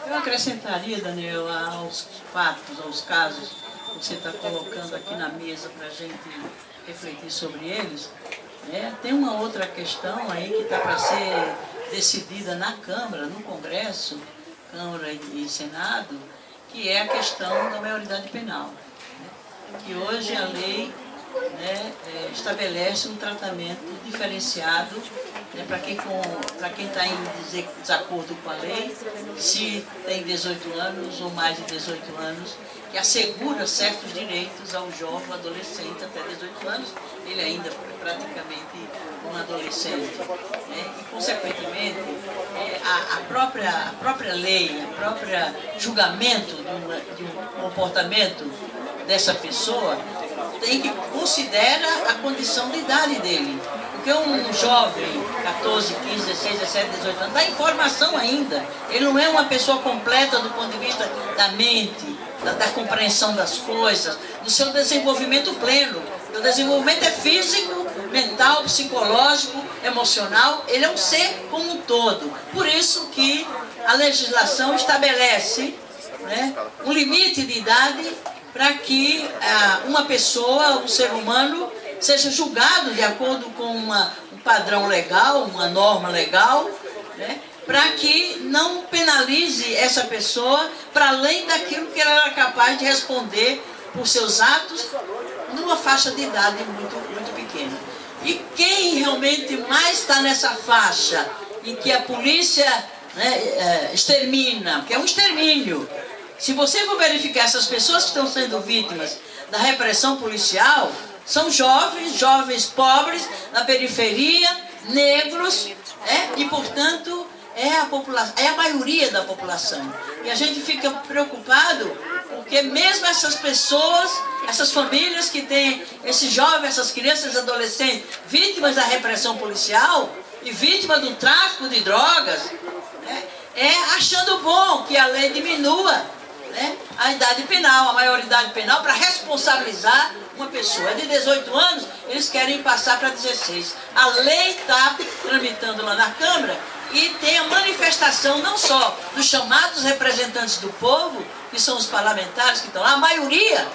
Eu acrescentaria, Daniel, aos fatos, aos casos que você está colocando aqui na mesa para a gente refletir sobre eles. Tem uma outra questão aí que está para ser decidida na Câmara, no Congresso, Câmara e Senado, que é a questão da maioridade penal. Que hoje a lei estabelece um tratamento diferenciado para quem está em desacordo com a lei, se tem 18 anos ou mais de 18 anos, que assegura certos direitos ao jovem, adolescente até 18 anos, ele ainda é praticamente um adolescente. E, consequentemente, a própria lei, o próprio julgamento de um comportamento dessa pessoa tem que considerar a condição de idade dele. Porque um jovem, 14, 15, 16, 17, 18 anos, dá informação ainda. Ele não é uma pessoa completa do ponto de vista da mente, da compreensão das coisas, do seu desenvolvimento pleno. O desenvolvimento é físico, mental, psicológico, emocional. Ele é um ser como um todo. Por isso que a legislação estabelece um limite de idade para que uma pessoa, um ser humano, seja julgado de acordo com um padrão legal, uma norma legal, para que não penalize essa pessoa para além daquilo que ela era capaz de responder por seus atos numa faixa de idade muito pequena. E quem realmente mais está nessa faixa em que a polícia extermina, que é um extermínio. Se você for verificar essas pessoas que estão sendo vítimas da repressão policial, são jovens pobres, na periferia, negros, e, portanto, é a maioria da população. E a gente fica preocupado porque mesmo essas pessoas, essas famílias que têm esses jovens, essas crianças e adolescentes vítimas da repressão policial e vítimas do tráfico de drogas, achando bom que a lei diminua a idade penal, a maioridade penal, para responsabilizar uma pessoa. De 18 anos, eles querem passar para 16. A lei está tramitando lá na Câmara e tem a manifestação não só dos chamados representantes do povo, que são os parlamentares que estão lá, a maioria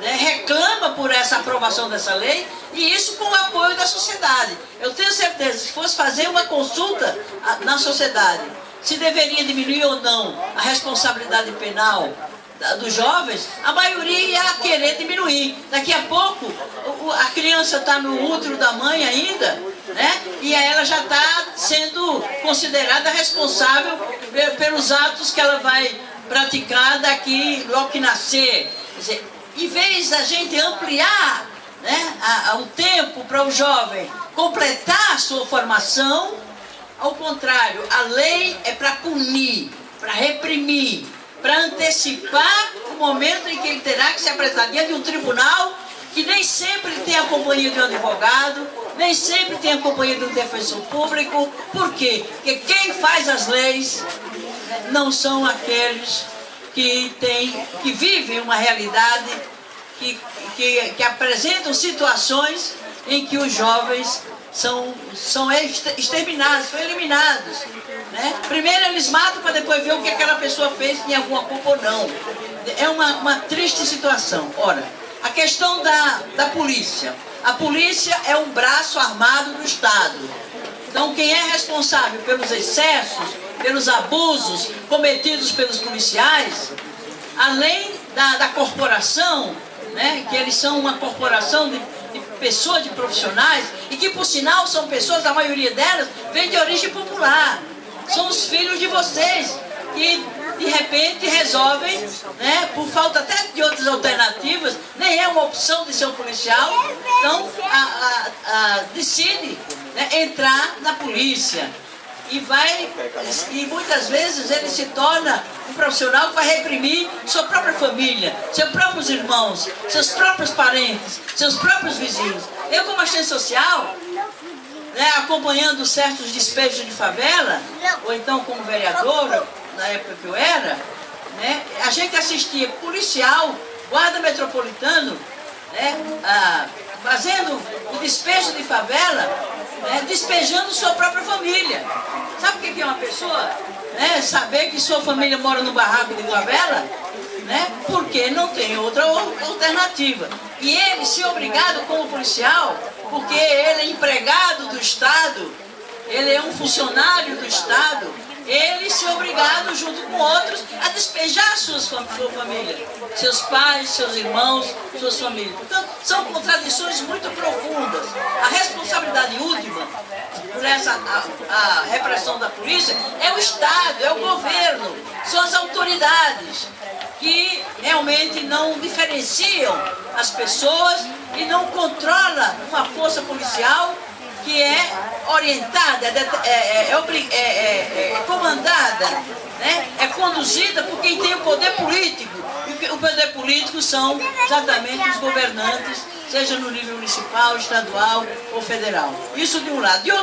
reclama por essa aprovação dessa lei, e isso com o apoio da sociedade. Eu tenho certeza, se fosse fazer uma consulta na sociedade, se deveria diminuir ou não a responsabilidade penal dos jovens, a maioria ia querer diminuir. Daqui a pouco, a criança está no útero da mãe ainda, e ela já está sendo considerada responsável pelos atos que ela vai praticar daqui, logo que nascer. Quer dizer, em vez da gente ampliar o tempo para o jovem completar a sua formação, ao contrário, a lei é para punir, para reprimir, para antecipar o momento em que ele terá que se apresentar diante de um tribunal que nem sempre tem a companhia de um advogado, nem sempre tem a companhia de um defensor público. Por quê? Porque quem faz as leis não são aqueles que vivem uma realidade, que apresentam situações em que os jovens são exterminados, são eliminados. Primeiro eles matam para depois ver o que aquela pessoa fez, se tem alguma culpa ou não. É uma triste situação. Ora, a questão da polícia. A polícia é um braço armado do Estado. Então quem é responsável pelos excessos, pelos abusos cometidos pelos policiais, além da corporação, que eles são uma corporação de pessoas, de profissionais, e que por sinal são pessoas, a maioria delas vem de origem popular, são os filhos de vocês, que de repente resolvem, por falta até de outras alternativas, nem é uma opção de ser um policial, então decide entrar na polícia. E muitas vezes ele se torna um profissional que vai reprimir sua própria família, seus próprios irmãos, seus próprios parentes, seus próprios vizinhos. Eu, como assistente social, acompanhando certos despejos de favela, ou então como vereadora, na época que eu era, a gente assistia policial, guarda metropolitano, fazendo o despejo de favela, despejando sua própria família. Sabe o que é uma pessoa né, saber que sua família mora no barraco de favela, né, porque não tem outra alternativa. E ele se obrigado como policial, porque ele é empregado do Estado, ele é um funcionário do Estado, ele se obrigado, junto com outros, a despejar sua família, seus pais, seus irmãos, suas famílias. Portanto, são contradições muito profundas. A responsabilidade última por essa a repressão da polícia é o Estado, é o governo, são as autoridades que realmente não diferenciam as pessoas e não controla uma força policial que é orientada, é comandada, né? É conduzida por quem tem o poder político. E o poder político são exatamente os governantes, seja no nível municipal, estadual ou federal. Isso de um lado. De outro